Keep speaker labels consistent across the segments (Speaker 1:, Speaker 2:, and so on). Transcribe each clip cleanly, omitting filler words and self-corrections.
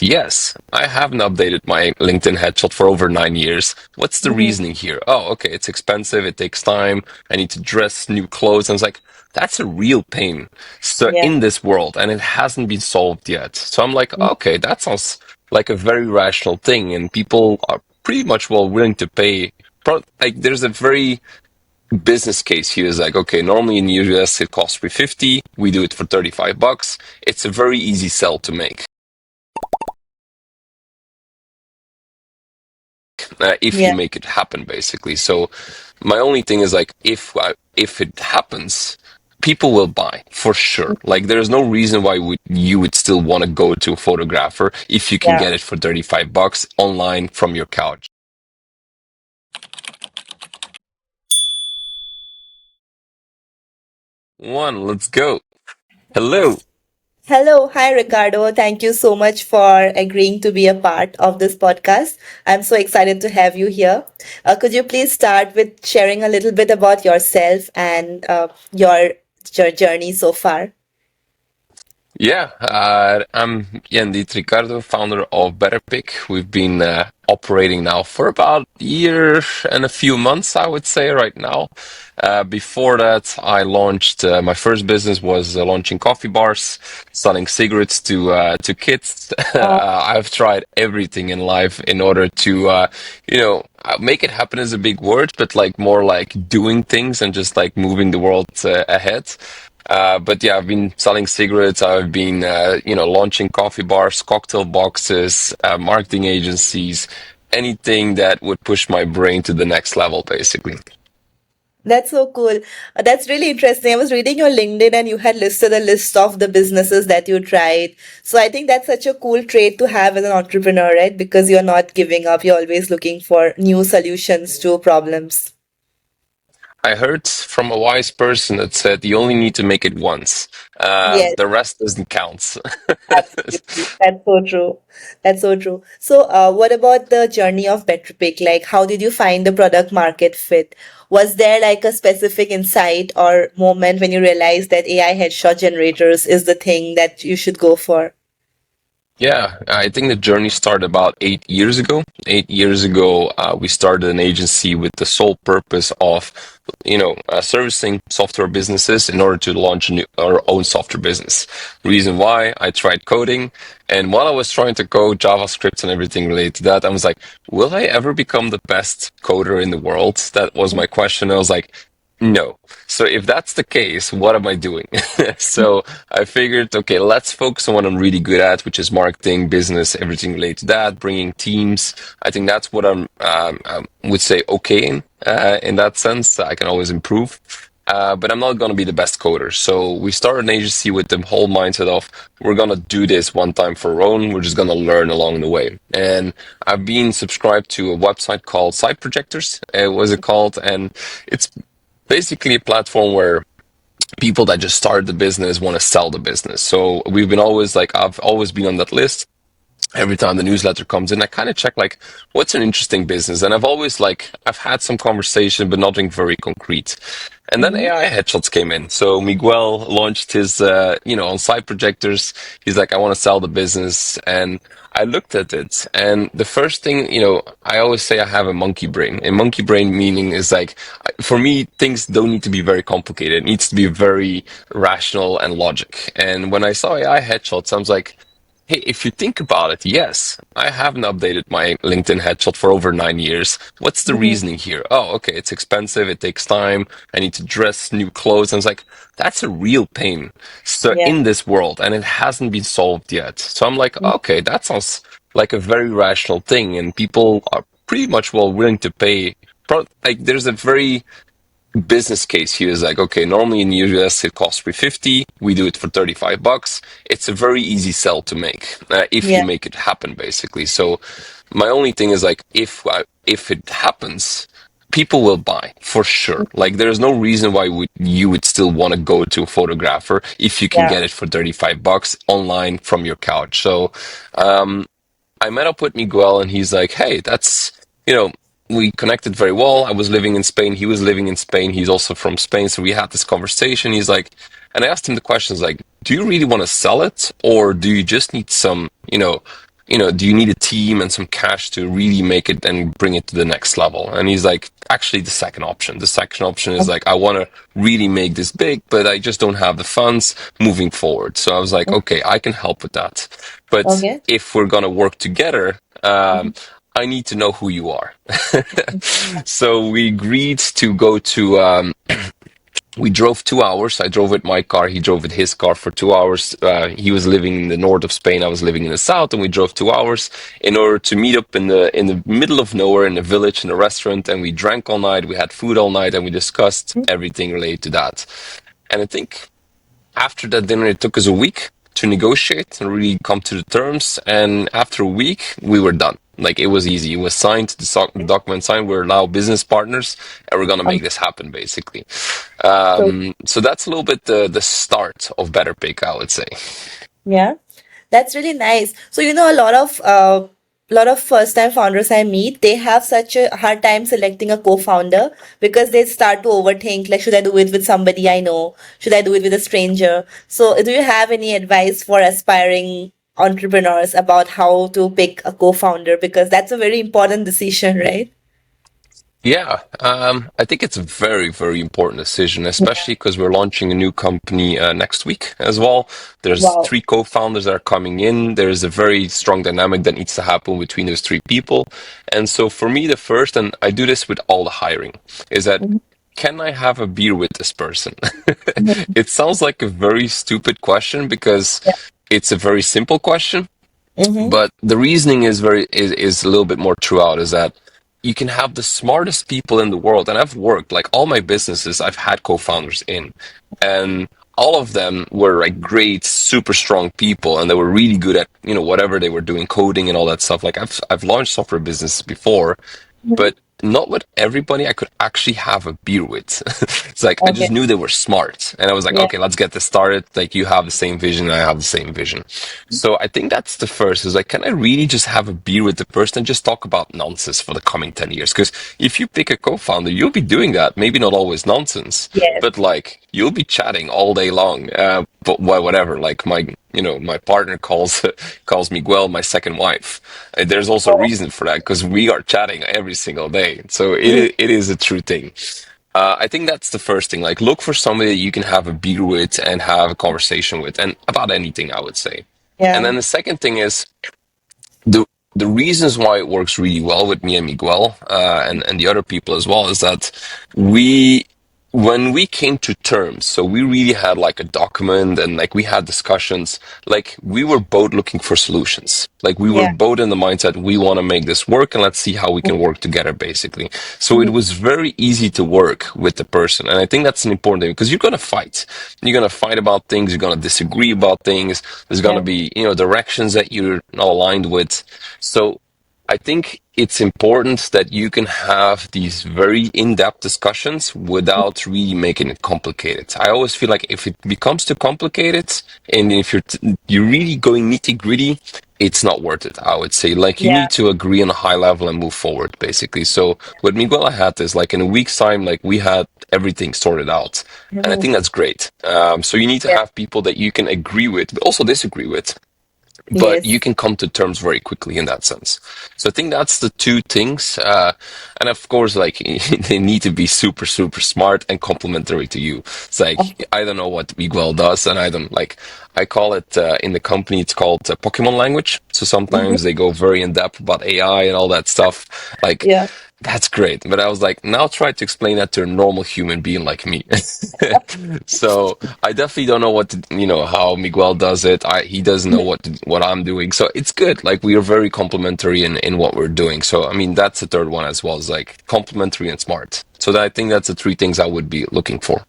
Speaker 1: Yes, I haven't updated my LinkedIn headshot for over 9 years. What's the
Speaker 2: Hmm.
Speaker 1: reasoning here? Oh, okay, it's expensive, it takes time, I need to dress new clothes. And it's like, that's a real pain. So
Speaker 2: Yeah.
Speaker 1: in this world, and it hasn't been solved yet. So I'm like, okay, that sounds like a very rational thing, and people are pretty much well willing to pay. Like, there's a very business case here is like, okay, normally in the US it costs me 50, we do it for 35 bucks. It's a very easy sell to make. If you
Speaker 2: Yeah.
Speaker 1: make it happen, basically. So my only thing is like, if it happens, people will buy for sure. Like, there's no reason why you would still want to go to a photographer if you can
Speaker 2: Yeah.
Speaker 1: get it for 35 bucks online from your couch. One, let's go. Hello.
Speaker 2: Hello. Hi, Ricardo. Thank you so much for agreeing to be a part of this podcast. I'm so excited to have you here. Could you please start with sharing a little bit about yourself and your journey so far?
Speaker 1: Yeah, I'm indeed Ricardo, founder of BetterPic. We've been operating now for about a year and a few months, I would say, right now. Before that, I launched my first business was launching coffee bars, selling cigarettes to kids. I've tried everything in life in order to, make it happen is a big word, but like more like doing things and just like moving the world ahead. But yeah, I've been selling cigarettes. I've been, launching coffee bars, cocktail boxes, marketing agencies, anything that would push my brain to the next level, basically.
Speaker 2: That's so cool. That's really interesting. I was reading your LinkedIn and you had listed a list of the businesses that you tried. So I think that's such a cool trait to have as an entrepreneur, right? Because you're not giving up, you're always looking for new solutions to problems.
Speaker 1: I heard from a wise person that said you only need to make it once.
Speaker 2: Yes.
Speaker 1: The rest doesn't count.
Speaker 2: Absolutely. That's so true. That's so true. So, what about the journey of BetterPick? Like, how did you find the product market fit? Was there like a specific insight or moment when you realized that AI headshot generators is the thing that you should go for?
Speaker 1: Yeah, I think the journey started about 8 years ago. 8 years ago, we started an agency with the sole purpose of, servicing software businesses in order to launch our own software business. Reason why I tried coding, and while I was trying to code JavaScript and everything related to that, I was like, will I ever become the best coder in the world? That was my question. I was like, no. So if that's the case, what am I doing? So I figured, okay, let's focus on what I'm really good at, which is marketing, business, everything related to that, bringing teams. I think that's what would say okay in that sense. I can always improve. But I'm not going to be the best coder. So we started an agency with the whole mindset of we're going to do this one time for our own. We're just going to learn along the way. And I've been subscribed to a website called Site Projectors, was it called? And it's basically a platform where people that just started the business want to sell the business. So we've been always like, I've always been on that list. Every time the newsletter comes in, I kind of check like, what's an interesting business? And I've always like, I've had some conversation, but nothing very concrete. And then
Speaker 2: Mhm.
Speaker 1: AI headshots came in. So Miguel launched his, on site projectors. He's like, I want to sell the business. And I looked at it. And the first thing, I always say I have a monkey brain. A monkey brain meaning is like, for me, things don't need to be very complicated. It needs to be very rational and logic. And when I saw AI headshots, I was like, hey, if you think about it, yes, I haven't updated my LinkedIn headshot for over 9 years. What's the
Speaker 2: Mhm.
Speaker 1: reasoning here? Oh, okay, it's expensive, it takes time, I need to dress new clothes. And it's like, that's a real pain. So
Speaker 2: Yeah.
Speaker 1: in this world, and it hasn't been solved yet. So I'm like, okay, that sounds like a very rational thing, and people are pretty much well willing to pay. Like, there's a very business case here is like, okay, normally in the US it costs me 50, we do it for 35 bucks. It's a very easy sell to make if you
Speaker 2: Yeah.
Speaker 1: make it happen, basically. So my only thing is like, if it happens, people will buy for sure. Like, there's no reason why you would still want to go to a photographer if you can
Speaker 2: Yeah.
Speaker 1: get it for 35 bucks online from your couch. So um, I met up with Miguel and he's like, hey, you know, we connected very well. I was living in Spain. He was living in Spain. He's also from Spain. So we had this conversation. He's like, and I asked him the questions like, do you really want to sell it or do you just need some, do you need a team and some cash to really make it and bring it to the next level? And he's like, actually, the second option. The second option is like, I want to really make this big, but I just don't have the funds moving forward. So I was like, okay, I can help with that. But
Speaker 2: Okay.
Speaker 1: if we're going to work together,
Speaker 2: Mhm.
Speaker 1: I need to know who you are. So we agreed to go to we drove 2 hours. I drove with my car. He drove with his car for 2 hours. He was living in the north of Spain. I was living in the south, and we drove 2 hours in order to meet up in the middle of nowhere in a village in a restaurant. And we drank all night. We had food all night, and we discussed everything related to that. And I think after that dinner, it took us a week to negotiate and really come to the terms. And after a week, we were done. Like it was easy. It was signed, the document signed. We're now business partners, and we're gonna make this happen, basically.
Speaker 2: So
Speaker 1: So that's a little bit the start of BetterPic, I would say.
Speaker 2: yeah, that's really nice. So a lot of first time founders I meet, they have such a hard time selecting a co-founder because they start to overthink, like, should I do it with somebody I know? Should I do it with a stranger? So do you have any advice for aspiring entrepreneurs about how to pick a co-founder? Because that's a very important decision, right?
Speaker 1: Yeah, I think it's a very, very important decision, especially because we're launching a new company next week as well. There's
Speaker 2: Wow.
Speaker 1: three co-founders that are coming in. There's a very strong dynamic that needs to happen between those three people. And so for me, the first, and I do this with all the hiring, is that
Speaker 2: Mhm.
Speaker 1: can I have a beer with this person?
Speaker 2: Mhm.
Speaker 1: It sounds like a very stupid question because
Speaker 2: Yeah.
Speaker 1: it's a very simple question,
Speaker 2: Mm-hmm.
Speaker 1: but the reasoning is a little bit more throughout, is that you can have the smartest people in the world. And I've worked like all my businesses, I've had co-founders in, and all of them were like great, super strong people, and they were really good at, whatever they were doing, coding and all that stuff. Like I've launched software businesses before,
Speaker 2: Hmm.
Speaker 1: but not with everybody I could actually have a beer with. It's like I just
Speaker 2: Okay.
Speaker 1: knew they were smart, and I was like,
Speaker 2: Yeah.
Speaker 1: okay, let's get this started. Like you have the same vision, and I have the same vision. So I think that's the first, is like, can I really just have a beer with the person and just talk about nonsense for the coming 10 years? Because if you pick a co-founder, you'll be doing that. Maybe not always nonsense,
Speaker 2: Yes.
Speaker 1: but like you'll be chatting all day long. But whatever, like my partner calls calls Miguel my second wife. There's also a
Speaker 2: Oh.
Speaker 1: reason for that because we are chatting every single day. So
Speaker 2: Mhm.
Speaker 1: it is a true thing. I think that's the first thing. Like, look for somebody that you can have a beer with and have a conversation with, and about anything, I would say. And
Speaker 2: Yeah.
Speaker 1: then the second thing is the the reasons why it works really well with me and Miguel, and the other people as well, is that we when we came to terms, so we really had like a document, and like we had discussions, like we were both looking for solutions. Like we were
Speaker 2: Yeah.
Speaker 1: both in the mindset, we want to make this work and let's see how we can work together, basically. So it
Speaker 2: Mhm.
Speaker 1: was very easy to work with the person. And I think that's an important thing because you're going to fight. You're going to fight about things. You're going to disagree about things. There's going to
Speaker 2: Yeah.
Speaker 1: be, directions that you're not aligned with. So I think it's important that you can have these very in-depth discussions without really making it complicated. I always feel like if it becomes too complicated and if you're really going nitty-gritty, it's not worth it, I would say. Like you
Speaker 2: Yeah.
Speaker 1: need to agree on a high level and move forward, basically. So with Miguel, I had this like in a week's time, like we had everything sorted out. And I
Speaker 2: Mhm.
Speaker 1: think that's great. So you need to
Speaker 2: Yeah.
Speaker 1: have people that you can agree with, but also disagree with, but you
Speaker 2: Yes.
Speaker 1: can come to terms very quickly in that sense. So I think that's the two things. And of course, like they need to be super, super smart and complementary to you. It's
Speaker 2: Of-
Speaker 1: like, I don't know what Miguel does, and I don't like, I call it in the company, it's called Pokemon language. So
Speaker 2: mhm.
Speaker 1: sometimes they go very in depth about AI and all that stuff. Like,
Speaker 2: Yeah.
Speaker 1: that's great. But I was like, now try to explain that to a normal human being like me. So I definitely don't know how Miguel does it. He doesn't know what I'm doing. So it's good. Like we are very complementary in what we're doing. So I mean, that's the third one as well, is like complementary and smart. So I think that's the three things I would be looking for.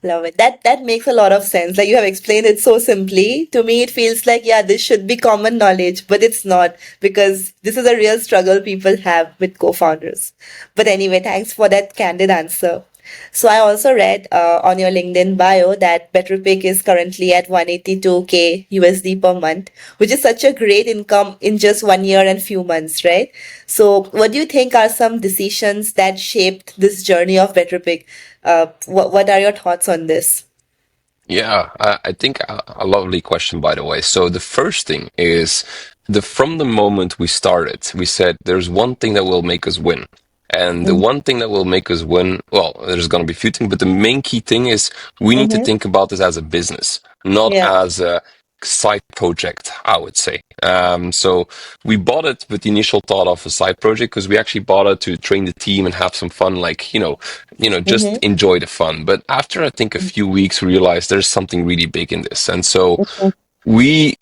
Speaker 2: Love it. That makes a lot of sense. Like you have explained it so simply. To me, it feels like, yeah, this should be common knowledge, but it's not because this is a real struggle people have with co-founders. But anyway, thanks for that candid answer. So I also read on your LinkedIn bio that BetterPick is currently at 182K USD per month, which is such a great income in just 1 year and few months, right? So what do you think are some decisions that shaped this journey of BetterPick? What are your thoughts on this?
Speaker 1: Yeah, I think a lovely question, by the way. So the first thing is from the moment we started, we said there's one thing that will make us win. And the one thing that will make us win, well, there's going to be a few things, but the main key thing is we need to
Speaker 2: Mm-hmm.
Speaker 1: think about this as a business, not
Speaker 2: Yeah.
Speaker 1: as a side project, I would say. So we bought it with the initial thought of a side project because we actually bought it to train the team and have some fun, like, just
Speaker 2: Mm-hmm.
Speaker 1: enjoy the fun. But after I think a few weeks, we realized there's something really big in this. And so we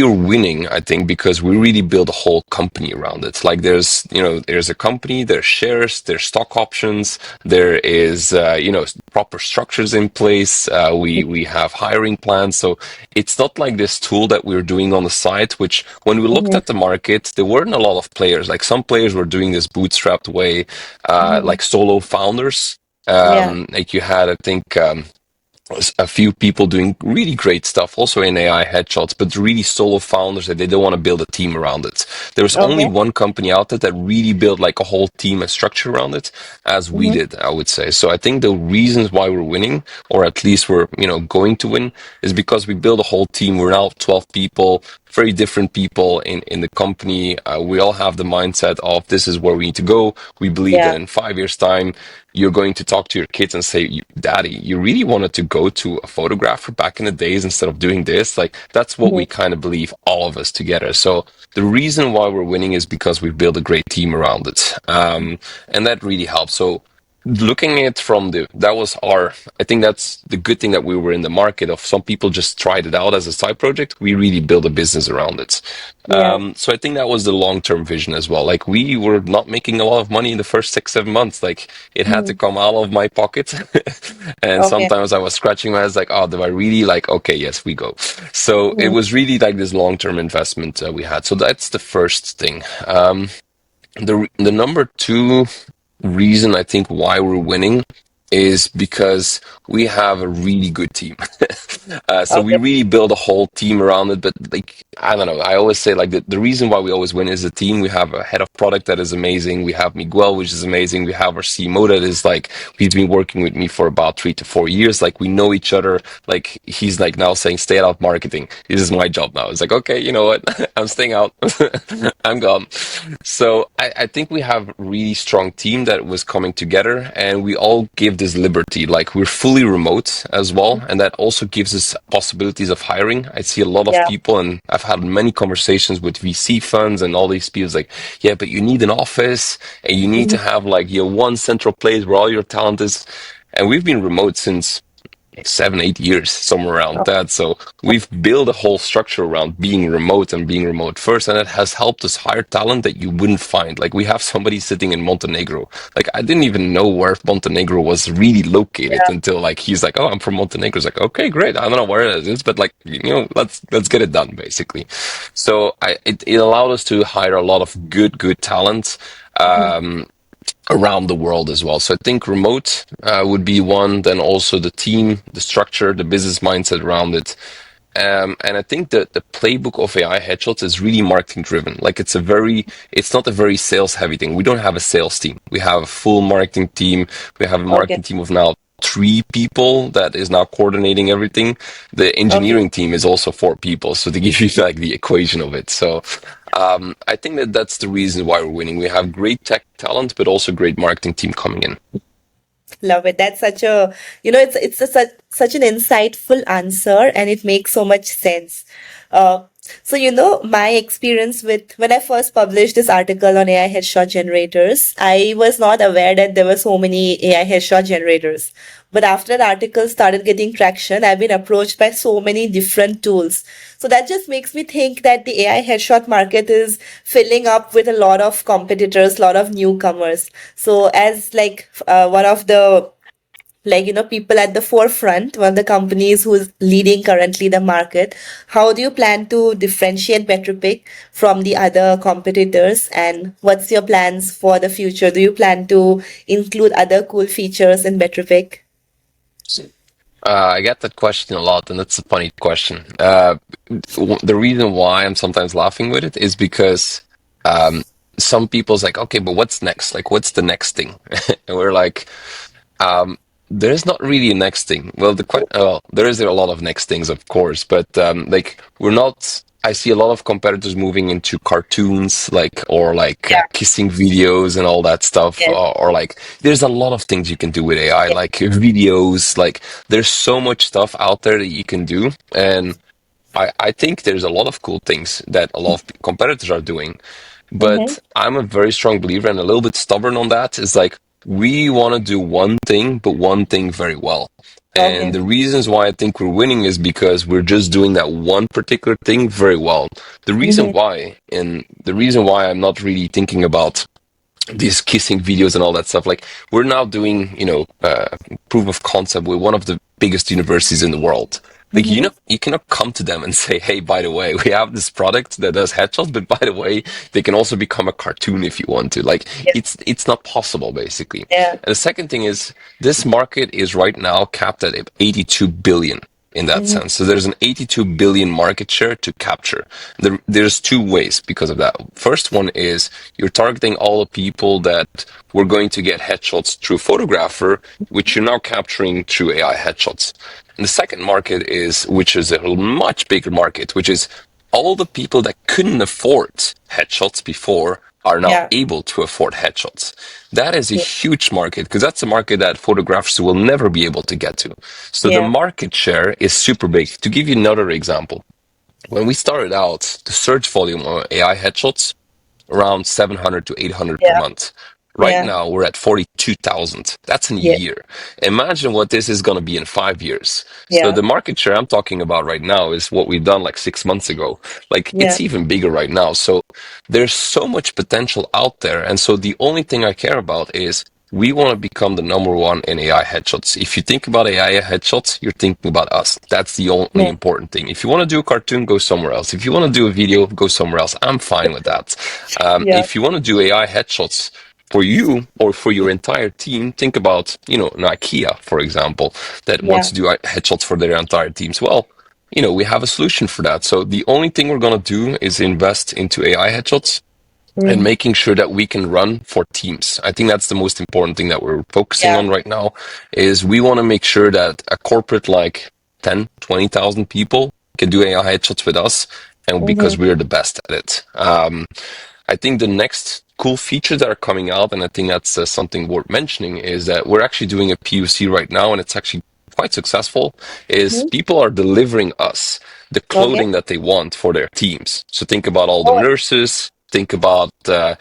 Speaker 1: are winning, I think, because we really build a whole company around it. Like there's a company, there's shares, there's stock options, there is proper structures in place. We have hiring plans. So it's not like this tool that we're doing on the side, which when we looked
Speaker 2: Mm-hmm.
Speaker 1: at the market, there weren't a lot of players. Like some players were doing this bootstrapped way,
Speaker 2: Mm-hmm.
Speaker 1: like solo founders.
Speaker 2: Yeah.
Speaker 1: Like you had, I think, a few people doing really great stuff also in AI headshots, but really solo founders that they don't want to build a team around it. There was only
Speaker 2: Okay.
Speaker 1: one company out there that really built like a whole team and structure around it, as we
Speaker 2: Mm-hmm.
Speaker 1: did, I would say. So I think the reasons why we're winning, or at least we're, going to win, is because we build a whole team. We're now 12 people, very different people in the company. We all have the mindset of this is where we need to go. We believe that
Speaker 2: Yeah.
Speaker 1: in 5 years' time, you're going to talk to your kids and say, Daddy, you really wanted to go to a photographer back in the days instead of doing this. Like, that's what we
Speaker 2: Mm-hmm.
Speaker 1: kind of believe, all of us together. So the reason why we're winning is because we've built a great team around it. And that really helps. So looking at it from that was our, I think that's the good thing that we were in the market of some people just tried it out as a side project. We really built a business around it.
Speaker 2: Yeah.
Speaker 1: So I think that was the long-term vision as well. Like we were not making a lot of money in the first 6, 7 months. Like it had to
Speaker 2: Mm-hmm.
Speaker 1: come out of my pocket. And
Speaker 2: Okay.
Speaker 1: sometimes I was scratching my head like, oh, do I really like, okay, yes, we go. So it
Speaker 2: Mm-hmm.
Speaker 1: was really like this long-term investment we had. So that's the first thing. The number two reason I think why we're winning is because we have a really good team. So we
Speaker 2: Okay.
Speaker 1: really build a whole team around it. But like, I don't know, I always say like the reason why we always win is a team. We have a head of product that is amazing. We have Miguel, which is amazing. We have our CMO that is like, he's been working with me for about 3 to 4 years. Like we know each other. Like he's like now saying, stay out of marketing. This is my job now. It's like, okay, you know what? I'm staying out. I'm gone. So I think we have a really strong team that was coming together and we all give this liberty. Like we're fully remote as well. And that also gives us possibilities of hiring. I see a lot of
Speaker 2: Yeah.
Speaker 1: people and I've had many conversations with VC funds and all these people like, yeah, but you need an office and you need to
Speaker 2: Mm-hmm.
Speaker 1: have like your one central place where all your talent is. And we've been remote since 7, 8 years, somewhere around that. So we've built a whole structure around being remote and being remote first, and it has helped us hire talent that you wouldn't find. Like we have somebody sitting in Montenegro. Like I didn't even know where Montenegro was really located
Speaker 2: Yeah.
Speaker 1: until like he's like, "Oh, I'm from Montenegro." It's like, "Okay, great. I don't know where it is, but like let's get it done." Basically, so it allowed us to hire a lot of good talent.
Speaker 2: Mm-hmm.
Speaker 1: Around the world as well. So I think remote would be one, then also the team, the structure, the business mindset around it. And I think that the playbook of AI headshots is really marketing driven. Like it's not a very sales heavy thing. We don't have a sales team. We have a full marketing team. We have a
Speaker 2: Okay.
Speaker 1: marketing team of now 3 people that is now coordinating everything. The
Speaker 2: Okay.
Speaker 1: engineering team is also 4 people. So to give you like the equation of it. So I think that that's the reason why we're winning. We have great tech talent, but also great marketing team coming in.
Speaker 2: Love it. That's such a, it's such an insightful answer, and it makes so much sense. Uh, so, my experience with when I first published this article on AI headshot generators, I was not aware that there were so many AI headshot generators. But after the article started getting traction, I've been approached by so many different tools. So that just makes me think that the AI headshot market is filling up with a lot of competitors, a lot of newcomers. So as like one of the people at the forefront, one of the companies who's leading currently the market, how do you plan to differentiate BetterPic from the other competitors, and what's your plans for the future? Do you plan to include other cool features in BetterPic?
Speaker 1: I get that question a lot, and that's a funny question. The reason why I'm sometimes laughing with it is because um, some people's like, okay, but what's next? Like, what's the next thing? And we're like, There's not really a next thing. Well, well, there is a lot of next things, of course, but like we're not. I see a lot of competitors moving into cartoons, like or like
Speaker 2: Yeah.
Speaker 1: kissing videos and all that stuff,
Speaker 2: Yes.
Speaker 1: or like there's a lot of things you can do with AI,
Speaker 2: Yes.
Speaker 1: like videos. Like there's so much stuff out there that you can do, and I think there's a lot of cool things that a lot of competitors are doing,
Speaker 2: Mm-hmm.
Speaker 1: but I'm a very strong believer and a little bit stubborn on that. Is like we want to do one thing, but one thing very well. And
Speaker 2: Okay.
Speaker 1: the reasons why I think we're winning is because we're just doing that one particular thing very well. The reason
Speaker 2: Mm-hmm.
Speaker 1: why, and the reason why I'm not really thinking about these kissing videos and all that stuff. Like we're now doing, proof of concept with one of the biggest universities in the world. Like
Speaker 2: Mm-hmm.
Speaker 1: you cannot come to them and say, "Hey, by the way, we have this product that does headshots, but by the way, they can also become a cartoon if you want to." Like
Speaker 2: Yeah.
Speaker 1: it's not possible, basically.
Speaker 2: Yeah.
Speaker 1: And the second thing is this market is right now capped at 82 billion in that
Speaker 2: Mm-hmm.
Speaker 1: sense. So there's an 82 billion market share to capture. There's two ways because of that. First one is you're targeting all the people that were going to get headshots through photographer, which you're now capturing through AI headshots. And the second market is, which is a much bigger market, which is all the people that couldn't afford headshots before are now
Speaker 2: Yeah.
Speaker 1: able to afford headshots. That is a
Speaker 2: Yeah.
Speaker 1: huge market because that's a market that photographers will never be able to get to. So the
Speaker 2: Yeah.
Speaker 1: market share is super big. To give you another example, when we started out, the search volume on AI headshots around 700 to 800 per
Speaker 2: Yeah.
Speaker 1: month. Right
Speaker 2: Yeah.
Speaker 1: now, we're at 42,000. That's in a
Speaker 2: Yeah.
Speaker 1: year. Imagine what this is going to be in 5 years. So
Speaker 2: Yeah.
Speaker 1: the market share I'm talking about right now is what we've done like 6 months ago. Like
Speaker 2: Yeah.
Speaker 1: it's even bigger right now. So there's so much potential out there. And so the only thing I care about is we want to become the number one in AI headshots. If you think about AI headshots, you're thinking about us. That's the only
Speaker 2: Yeah.
Speaker 1: important thing. If you want to do a cartoon, go somewhere else. If you want to do a video, go somewhere else. I'm fine with that.
Speaker 2: Yeah.
Speaker 1: If you want to do AI headshots for you or for your entire team, think about, an IKEA, for example, that wants
Speaker 2: Yeah.
Speaker 1: to do headshots for their entire teams. Well, we have a solution for that. So the only thing we're going to do is invest into AI headshots and
Speaker 2: Mm.
Speaker 1: making sure that we can run for teams. I think that's the most important thing that we're focusing
Speaker 2: Yeah.
Speaker 1: on right now is we want to make sure that a corporate like 10, 20,000 people can do AI headshots with us and
Speaker 2: Mm-hmm.
Speaker 1: because we're the best at it. I think the next cool features that are coming out, and I think that's something worth mentioning, is that we're actually doing a POC right now, and it's actually quite successful. Is
Speaker 2: Mm-hmm.
Speaker 1: people are delivering us the
Speaker 2: Okay.
Speaker 1: clothing that they want for their teams. So think about all the
Speaker 2: Oh.
Speaker 1: nurses. Think about the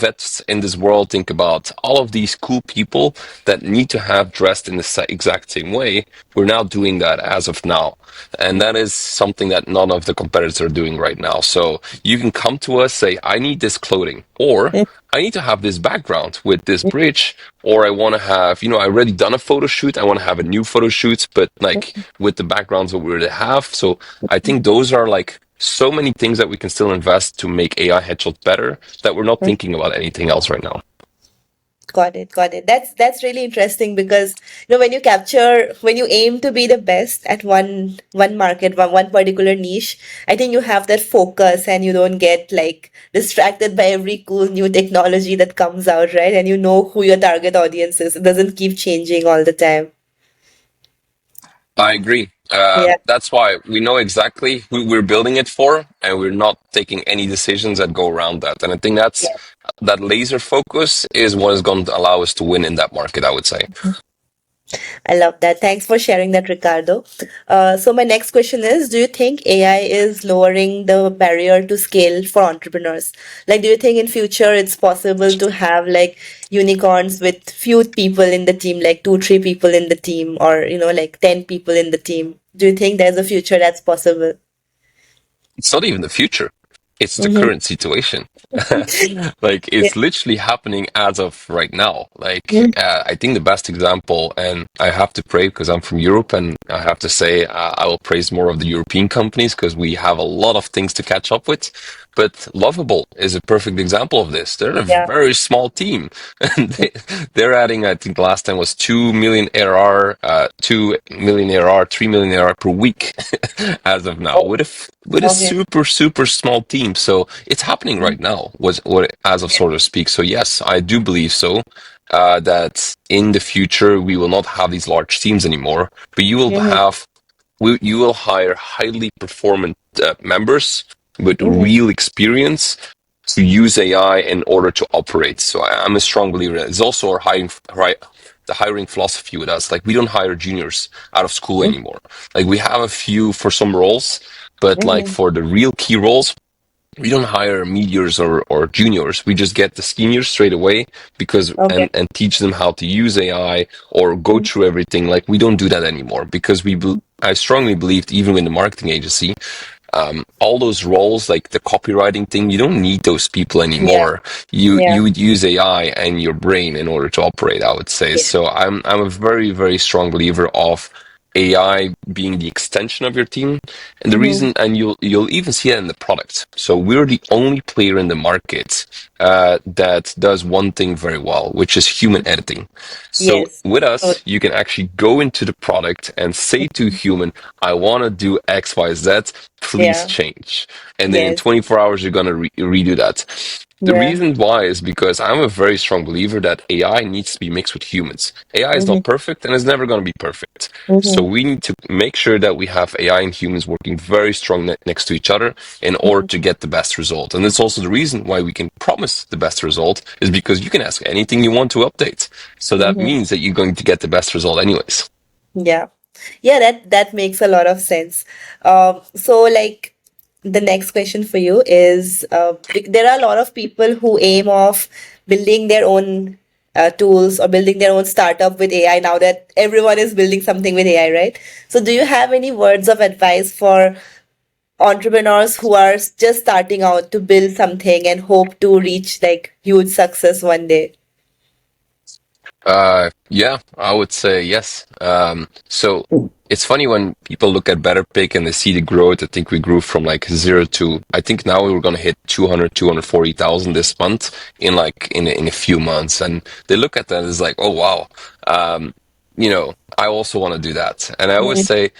Speaker 1: vets in this world. Think about all of these cool people that need to have dressed in the exact same way. We're now doing that as of now. And that is something that none of the competitors are doing right now. So you can come to us, say, I need this clothing, or I need to have this background with this bridge, or I want to have, I already done a photo shoot. I want to have a new photo shoot, but like with the backgrounds that we already have. So I think those are like so many things that we can still invest to make AI headshots better that we're not thinking about anything else right now.
Speaker 2: Got it, got it. That's really interesting because when you aim to be the best at one market, one particular niche, I think you have that focus and you don't get like distracted by every cool new technology that comes out, right? And you know who your target audience is. It doesn't keep changing all the time.
Speaker 1: I agree.
Speaker 2: Yeah,
Speaker 1: That's why we know exactly who we're building it for, and we're not taking any decisions that go around that. And I think
Speaker 2: yeah.
Speaker 1: that laser focus is what is going to allow us to win in that market, I would say.
Speaker 2: I love that. Thanks for sharing that, Ricardo. So my next question is, do you think AI is lowering the barrier to scale for entrepreneurs? Like, do you think in future it's possible to have like unicorns with few people in the team, like two, three people in the team, or like 10 people in the team? Do you think there's a future that's possible?
Speaker 1: It's not even the future. It's the
Speaker 2: Mm-hmm.
Speaker 1: current situation. Like
Speaker 2: Yeah.
Speaker 1: it's literally happening as of right now. Like
Speaker 2: Mhm.
Speaker 1: I think the best example, and I have to pray because I'm from Europe, and I have to say I will praise more of the European companies because we have a lot of things to catch up with. But Lovable is a perfect example of this. They're a
Speaker 2: Yeah.
Speaker 1: very small team, and they're adding. I think last time was 2 million ARR, 2 million ARR, 3 million ARR per week as of now.
Speaker 2: Oh,
Speaker 1: With with a
Speaker 2: Okay.
Speaker 1: super super small team. So it's happening right now. Was what as of sort of speak. So yes, I do believe so. That in the future we will not have these large teams anymore, but
Speaker 2: Mm-hmm.
Speaker 1: you will hire highly performant members with
Speaker 2: Mm-hmm.
Speaker 1: real experience to use AI in order to operate. So I'm a strong believer. It's also our the hiring philosophy with us. Like we don't hire juniors out of school anymore. Like we have a few for some roles, but like
Speaker 2: Mm-hmm.
Speaker 1: for the real key roles, we don't hire meteors or juniors. We just get the seniors straight away because
Speaker 2: Okay.
Speaker 1: and teach them how to use AI or go through everything. Like we don't do that anymore because I strongly believed even in the marketing agency, all those roles like the copywriting thing, you don't need those people
Speaker 2: Yeah.
Speaker 1: anymore. You
Speaker 2: Yeah.
Speaker 1: would use AI and your brain in order to operate, I would say.
Speaker 2: Yeah.
Speaker 1: So I'm a very very strong believer of AI being the extension of your team, and the
Speaker 2: Mm-hmm.
Speaker 1: reason, and you'll even see it in the product. So we're the only player in the market that does one thing very well, which is human editing. So
Speaker 2: Yes.
Speaker 1: with
Speaker 2: So,
Speaker 1: us, you can actually go into the product and say to human, I want to do X, Y, Z, please
Speaker 2: yeah.
Speaker 1: change. And then in
Speaker 2: Yes.
Speaker 1: 24 hours, you're going to redo that. The
Speaker 2: Yeah.
Speaker 1: reason why is because I'm a very strong believer that AI needs to be mixed with humans. AI is
Speaker 2: Mm-hmm.
Speaker 1: not perfect and is never going to be perfect. So
Speaker 2: Mm-hmm.
Speaker 1: we need to make sure that we have AI and humans working very strong next to each other in order to get the best result. And that's also the reason why we can promise the best result is because you can ask anything you want to update. So that
Speaker 2: Mm-hmm.
Speaker 1: means that you're going to get the best result anyways.
Speaker 2: Yeah. Yeah, that makes a lot of sense. So like the next question for you is there are a lot of people who aim of building their own tools or building their own startup with AI now that everyone is building something with AI, right? So do you have any words of advice for entrepreneurs who are just starting out to build something and hope to reach like huge success one day?
Speaker 1: Yeah, I would say yes. So it's funny when people look at BetterPic and they see the growth. I think we grew from like zero to, I think now we're going to hit 200, 240,000 this month in like in a few months. And they look at that and it's like, oh, wow. I also want to do that. And I always
Speaker 2: Mhm.
Speaker 1: say,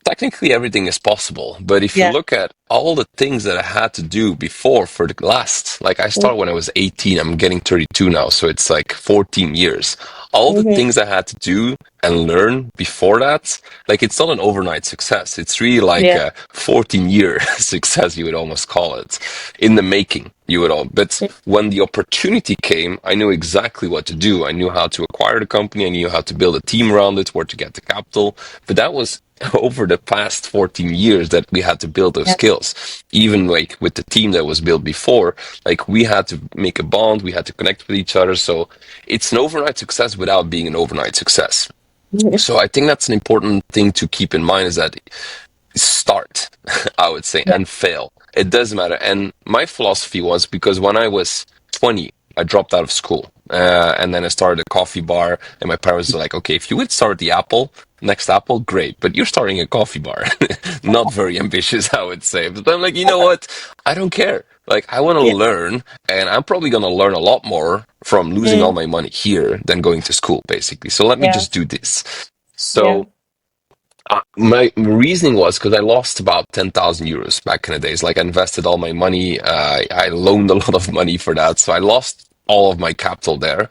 Speaker 1: technically, everything is possible, but if you
Speaker 2: Yeah.
Speaker 1: look at all the things that I had to do before for the last, like I started when I was 18, I'm getting 32 now, so it's like 14 years. All the
Speaker 2: Mm-hmm.
Speaker 1: things I had to do and learn before that, like it's not an overnight success. It's really like
Speaker 2: Yeah.
Speaker 1: a 14-year success, you would almost call it, in the making. You would all, but when the opportunity came, I knew exactly what to do. I knew how to acquire the company. I knew how to build a team around it, where to get the capital. But that was over the past 14 years that we had to build those
Speaker 2: Yeah.
Speaker 1: skills. Even like with the team that was built before, like we had to make a bond, we had to connect with each other. So it's an overnight success without being an overnight success.
Speaker 2: Mhm.
Speaker 1: So I think that's an important thing to keep in mind is that start, I would say,
Speaker 2: Yeah.
Speaker 1: and fail. It doesn't matter. And my philosophy was because when I was 20, I dropped out of school. And then I started a coffee bar. And my parents were like, okay, if you would start the next Apple, great. But you're starting a coffee bar. Not very ambitious, I would say. But I'm like, you know what? I don't care. Like, I want to
Speaker 2: Yeah.
Speaker 1: learn. And I'm probably going to learn a lot more from losing all
Speaker 2: Mm.
Speaker 1: my money here than going to school, basically. So let me
Speaker 2: Yeah.
Speaker 1: just do this.
Speaker 2: Yeah.
Speaker 1: So my reasoning was because I lost about 10,000 euros back in the days. Like I invested all my money. I loaned a lot of money for that. So I lost all of my capital there.
Speaker 2: Mm.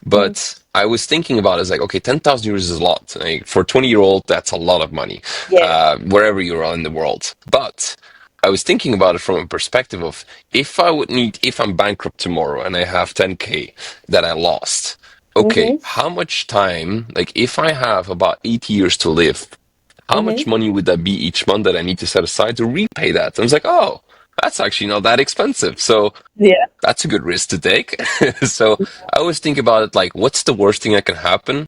Speaker 1: But I was thinking about it as like, okay, 10,000 euros is a lot. Like, for a 20-year-old, that's a lot of money,
Speaker 2: Yes.
Speaker 1: wherever you are in the world. But I was thinking about it from a perspective of if I'm bankrupt tomorrow and I have 10K that I lost, okay,
Speaker 2: Mm-hmm.
Speaker 1: how much time, like if I have about 80 years to live, how
Speaker 2: Mm-hmm.
Speaker 1: much money would that be each month that I need to set aside to repay that? I was like, oh, that's actually not that expensive. So
Speaker 2: Yeah.
Speaker 1: that's a good risk to take. So I always think about it like, what's the worst thing that can happen?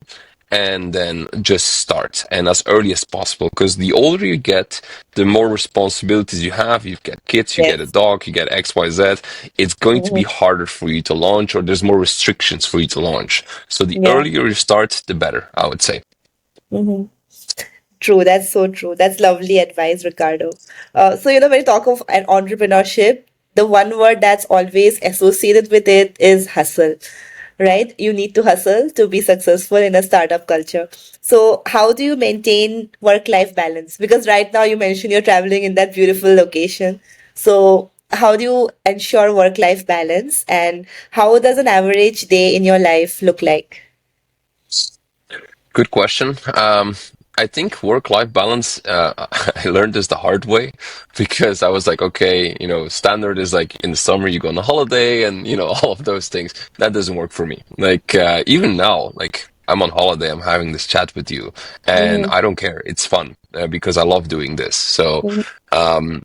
Speaker 1: And then just start and as early as possible. Because the older you get, the more responsibilities you have. You get kids, you get a
Speaker 2: Yes.
Speaker 1: dog, you get XYZ. It's going to be
Speaker 2: Mm-hmm.
Speaker 1: harder for you to launch, or there's more restrictions for you to launch. So the
Speaker 2: Yeah.
Speaker 1: earlier you start, the better, I would say.
Speaker 2: Mm-hmm. True. That's so true. That's lovely advice, Ricardo. So when you talk of an entrepreneurship, the one word that's always associated with it is hustle, right? You need to hustle to be successful in a startup culture. So, how do you maintain work-life balance? Because right now you mentioned you're traveling in that beautiful location. So, how do you ensure work-life balance, and how does an average day in your life look like?
Speaker 1: Good question. I think work-life balance, I learned this the hard way because I was like, okay, standard is like in the summer you go on a holiday and, all of those things. That doesn't work for me. Like, even now, like I'm on holiday, I'm having this chat with you and
Speaker 2: Mm-hmm.
Speaker 1: I don't care. It's fun because I love doing this. So,
Speaker 2: Mm-hmm.
Speaker 1: um,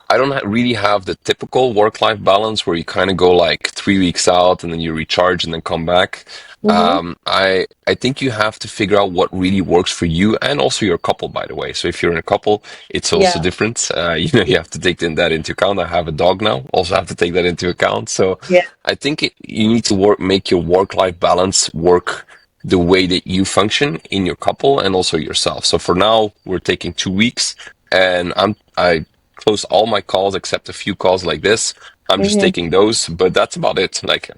Speaker 1: I don't really have the typical work-life balance where you kind of go like 3 weeks out and then you recharge and then come back.
Speaker 2: Mm-hmm.
Speaker 1: I think you have to figure out what really works for you and also your couple, by the way. So if you're in a couple, it's also
Speaker 2: Yeah.
Speaker 1: different. You have to take that into account. I have a dog now, also have to take that into account. So
Speaker 2: Yeah.
Speaker 1: I think you need to make your work-life balance work the way that you function in your couple and also yourself. So for now, we're taking 2 weeks, and I close all my calls except a few calls like this. I'm just
Speaker 2: Mm-hmm.
Speaker 1: taking those, but that's about it. Like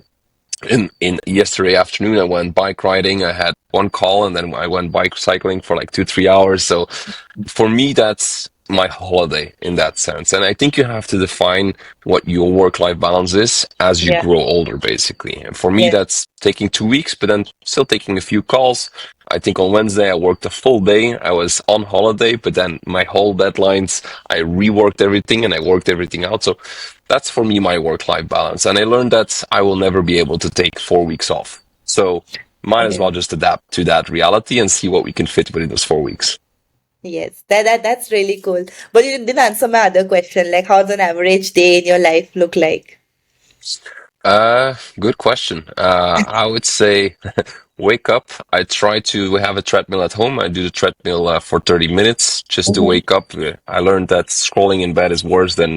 Speaker 1: in yesterday afternoon, I went bike riding. I had one call, and then I went bike cycling for like 2, 3 hours. So for me, that's my holiday in that sense. And I think you have to define what your work-life balance is as you
Speaker 2: Yeah.
Speaker 1: grow older, basically. And for me,
Speaker 2: Yeah.
Speaker 1: that's taking 2 weeks, but then still taking a few calls. I think on Wednesday I worked a full day. I was on holiday, but then my whole deadlines, I reworked everything and I worked everything out. So that's for me my work-life balance. And I learned that I will never be able to take 4 weeks off. So might as
Speaker 2: Okay.
Speaker 1: well just adapt to that reality and see what we can fit within those 4 weeks.
Speaker 2: Yes, that's really cool. But you didn't answer my other question, like how's an average day in your life look like?
Speaker 1: Good question. I would say wake up. I try to have a treadmill at home. I do the treadmill for 30 minutes just to
Speaker 2: Mm-hmm.
Speaker 1: wake up. I learned that scrolling in bed is worse than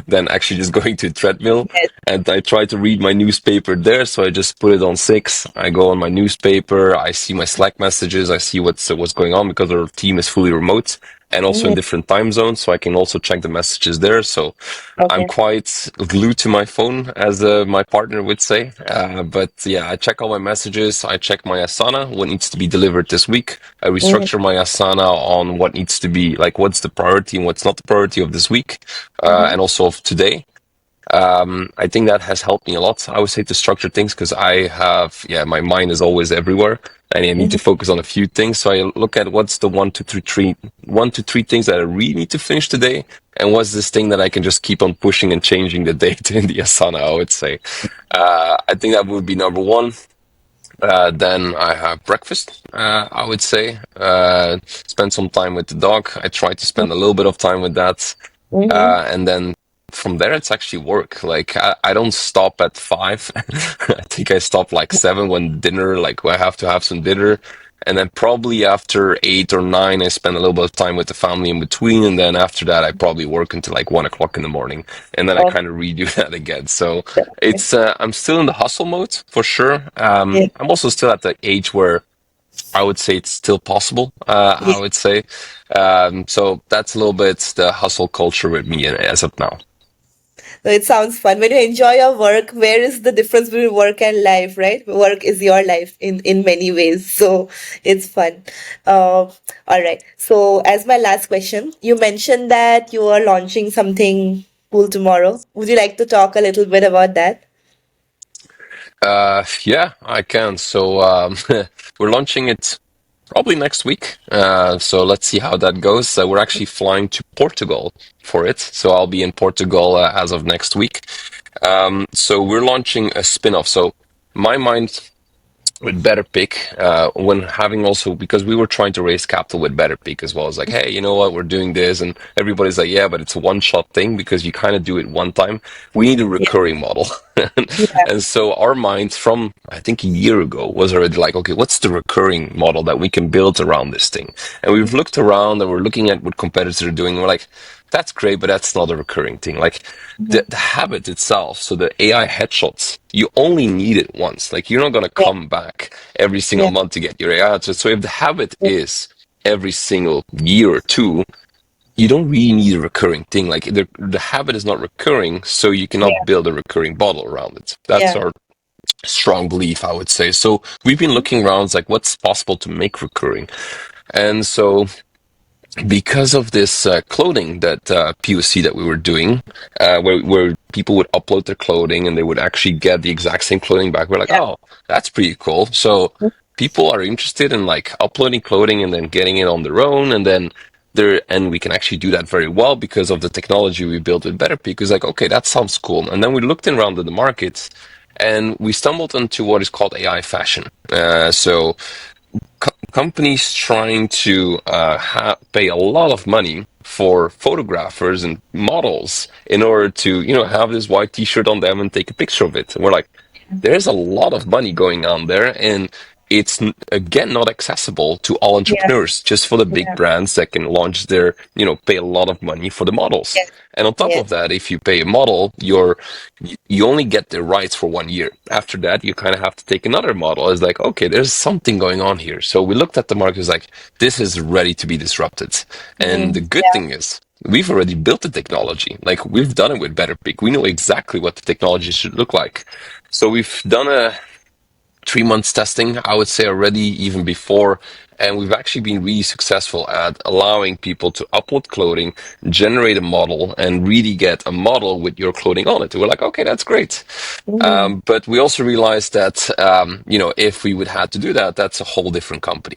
Speaker 1: than actually just going to a treadmill.
Speaker 2: Yes.
Speaker 1: And I try to read my newspaper there, so I just put it on 6. I go on my newspaper. I see my Slack messages. I see what's going on because our team is fully remote and also in
Speaker 2: Mm-hmm.
Speaker 1: different time zones, so I can also check the messages there. So I'm
Speaker 2: Okay.
Speaker 1: quite glued to my phone, as my partner would say. But yeah, I check all my messages. I check my Asana, what needs to be delivered this week. I
Speaker 2: Mm-hmm.
Speaker 1: restructure my Asana on what needs to be, like, what's the priority and what's not the priority of this week,
Speaker 2: Mm-hmm.
Speaker 1: and also of today. I think that has helped me a lot. I would say to structure things because yeah, my mind is always everywhere and I need to
Speaker 2: Mm-hmm.
Speaker 1: focus on a few things. So I look at what's the 1 to 3 things that I really need to finish today. And what's this thing that I can just keep on pushing and changing the date in the Asana, I would say. I think that would be number one. Then I have breakfast, I would say. Spend some time with the dog. I try to spend a little bit of time with that.
Speaker 2: Mm-hmm.
Speaker 1: And then from there, it's actually work. Like I don't stop at 5. I think I stop like 7 when dinner, like when I have to have some dinner. And then probably after 8 or 9, I spend a little bit of time with the family in between. And then after that, I probably work until like 1 o'clock in the morning. And then I
Speaker 2: Okay.
Speaker 1: kind of redo that again. So I'm still in the hustle mode for sure.
Speaker 2: Yeah.
Speaker 1: I'm also still at the age where I would say it's still possible.
Speaker 2: Yeah.
Speaker 1: I would say. So that's a little bit the hustle culture with me as of now.
Speaker 2: So it sounds fun. When you enjoy your work, where is the difference between work and life, right? Work is your life in many ways. So it's fun. All right. So as my last question, you mentioned that you are launching something cool tomorrow. Would you like to talk a little bit about that?
Speaker 1: Yeah, I can. So we're launching it probably next week. So let's see how that goes. We're actually flying to Portugal for it. So I'll be in Portugal as of next week. So we're launching a spin-off. So my mind with BetterPic, when having also because we were trying to raise capital with BetterPic as well. It's like, hey, you know what, we're doing this, and everybody's like, yeah, but it's a one-shot thing because you kind of do it one time. We need a
Speaker 2: Yeah.
Speaker 1: recurring model,
Speaker 2: Yeah.
Speaker 1: and so our mind from I think a year ago was already like, okay, what's the recurring model that we can build around this thing? And we've looked around and we're looking at what competitors are doing. And we're like, that's great, but that's not a recurring thing. Like
Speaker 2: Mhm.
Speaker 1: the habit itself, so the AI headshots, you only need it once. Like you're not gonna
Speaker 2: Yeah.
Speaker 1: come back every single
Speaker 2: Yeah.
Speaker 1: month to get your AI headshots. So if the habit
Speaker 2: Yeah.
Speaker 1: is every single year or two, you don't really need a recurring thing. Like the habit is not recurring, so you
Speaker 2: Yeah.
Speaker 1: cannot build a recurring model around it. That's
Speaker 2: Yeah.
Speaker 1: our strong belief, I would say. So we've been looking around like what's possible to make recurring. And so because of this clothing that POC that we were doing, where people would upload their clothing and they would actually get the exact same clothing back, we're like,
Speaker 2: Yeah.
Speaker 1: oh, that's pretty cool. So people are interested in like uploading clothing and then getting it on their own, and then there, and we can actually do that very well because of the technology we built with BetterPic. It's like, okay, that sounds cool. And then we looked around at the market, and we stumbled into what is called AI fashion. So companies trying to pay a lot of money for photographers and models in order to, have this white T-shirt on them and take a picture of it. And we're like, there's a lot of money going on there, and it's again not accessible to all
Speaker 2: Yeah.
Speaker 1: entrepreneurs, just for the big
Speaker 2: Yeah.
Speaker 1: brands that can launch their, pay a lot of money for the models.
Speaker 2: Yes.
Speaker 1: And on top
Speaker 2: Yes.
Speaker 1: of that, if you pay a model, you only get the rights for 1 year. After that, you kind of have to take another model. It's like, okay, there's something going on here. So we looked at the market, it's like, this is ready to be disrupted. And the good
Speaker 2: Yeah.
Speaker 1: thing is, we've already built the technology. Like we've done it with BetterPic. We know exactly what the technology should look like. So we've done a 3 months testing, I would say already, even before. And we've actually been really successful at allowing people to upload clothing, generate a model, and really get a model with your clothing on it. We're like, okay, that's great.
Speaker 2: Mhm.
Speaker 1: But we also realized that, if we would have to do that, that's a whole different company.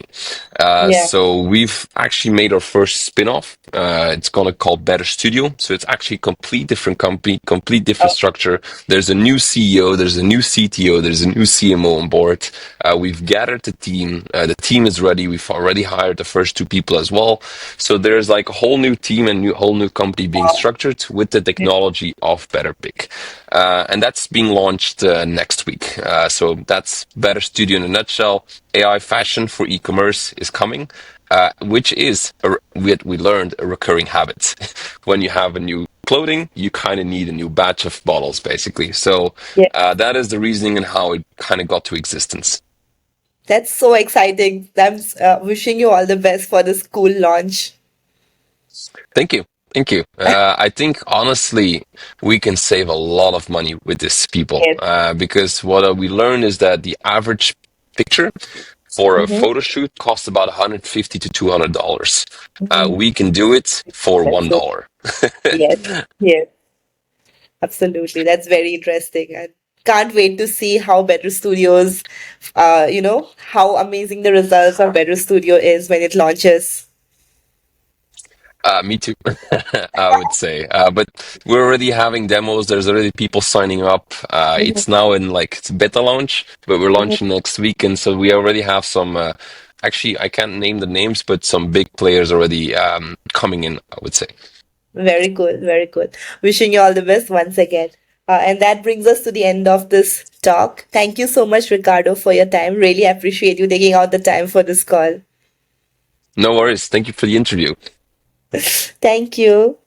Speaker 2: Yeah.
Speaker 1: So we've actually made our first spin-off. It's gonna call BetterStudio. So it's actually a complete different company, complete different
Speaker 2: Oh,
Speaker 1: structure. There's a new CEO, there's a new CTO, there's a new CMO on board. We've gathered the team. The team is ready. We've already hired the first two people as well. So there's like a whole new team and whole new company being
Speaker 2: wow.
Speaker 1: structured with the
Speaker 2: Yeah.
Speaker 1: technology of BetterPic. And that's being launched next week. So that's Better Studio in a nutshell. AI fashion for e-commerce is coming, which is, we learned, a recurring habit. When you have a new clothing, you kind of need a new batch of bottles, basically. So
Speaker 2: Yeah.
Speaker 1: that is the reasoning and how it kind of got to existence.
Speaker 2: That's so exciting. I'm wishing you all the best for the school launch.
Speaker 1: Thank you. Thank you. I think honestly, we can save a lot of money with this, people,
Speaker 2: Yes.
Speaker 1: because what we learned is that the average picture for a
Speaker 2: Mm-hmm.
Speaker 1: photo shoot costs about 150 to $200.
Speaker 2: Mm-hmm.
Speaker 1: We can do it for
Speaker 2: That's so.
Speaker 1: $1.
Speaker 2: Yes. Yes. Absolutely. That's very interesting. I can't wait to see how Better Studios, how amazing the results of Better Studio is when it launches.
Speaker 1: Me too, I would say. But we're already having demos. There's already people signing up. It's now in like it's beta launch, but we're
Speaker 2: Mhm.
Speaker 1: launching next week, and so we already have some. Actually, I can't name the names, but some big players already coming in, I would say.
Speaker 2: Very cool. Very cool. Wishing you all the best once again. And that brings us to the end of this talk. Thank you so much, Ricardo, for your time. Really appreciate you taking out the time for this call.
Speaker 1: No worries. Thank you for the interview.
Speaker 2: Thank you.